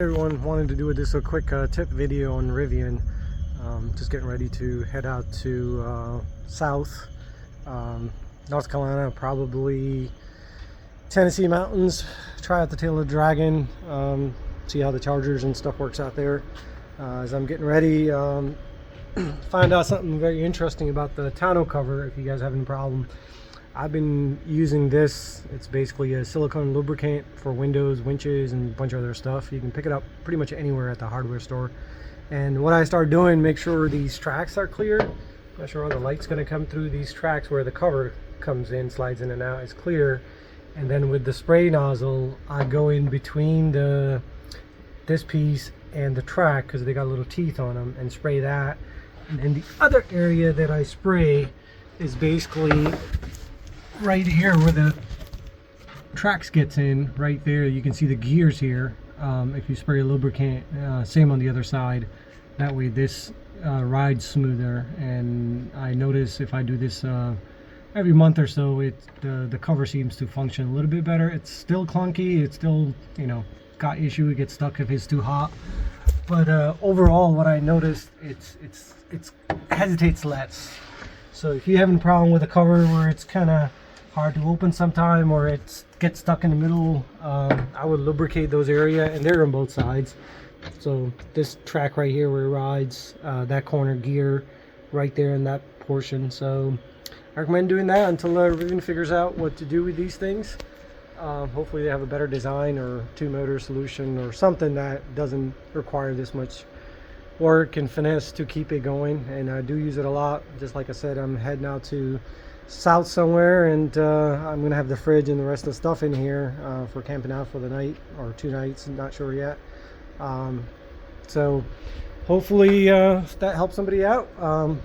Everyone, wanted to do this a quick tip video on Rivian. Just getting ready to head out to south North Carolina, probably Tennessee mountains, try out the tail of the dragon, see how the chargers and stuff works out there. As I'm getting ready, find out something very interesting about the tonneau cover. If you guys have any problem, I've been using this. It's basically a silicone lubricant for windows, winches, and a bunch of other stuff. You can pick it up pretty much anywhere at the hardware store. And what I started doing, make sure these tracks are clear. Make sure all the light's going to come through these tracks where the cover comes in, slides in and out, is clear. And then with the spray nozzle, I go in between this piece and the track, because they got little teeth on them, and spray that. And then the other area that I spray is basically right here where the tracks gets in. Right there you can see the gears here. If you spray a lubricant, same on the other side, that way this rides smoother. And I notice if I do this every month or so, the cover seems to function a little bit better. It's still clunky, it's still, you know, got issue, it gets stuck if it's too hot, but overall what I noticed, it's hesitates less. So if you're having a problem with a cover where it's kind of hard to open sometime, or it gets stuck in the middle, I would lubricate those areas, and they're on both sides. So this track right here where it rides, that corner gear right there in that portion. So I recommend doing that until Rivian figures out what to do with these things. Hopefully they have a better design or two-motor solution or something that doesn't require this much work and finesse to keep it going. And I do use it a lot. Just like I said, I'm heading out to south somewhere, and I'm gonna have the fridge and the rest of the stuff in here for camping out for the night or 2 nights, not sure yet. So hopefully that helps somebody out.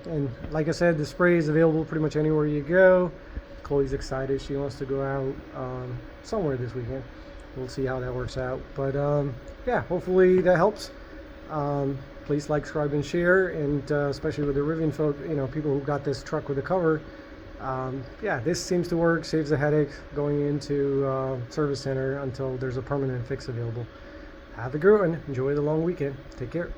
And like I said, the spray is available pretty much anywhere you go. Chloe's excited, she wants to go out somewhere this weekend. We'll see how that works out, but yeah, hopefully that helps. Please like, subscribe, and share, and especially with the Rivian folk, you know, people who got this truck with the cover. Yeah, this seems to work, saves a headache going into service center until there's a permanent fix available. Have a good one. Enjoy the long weekend. Take care.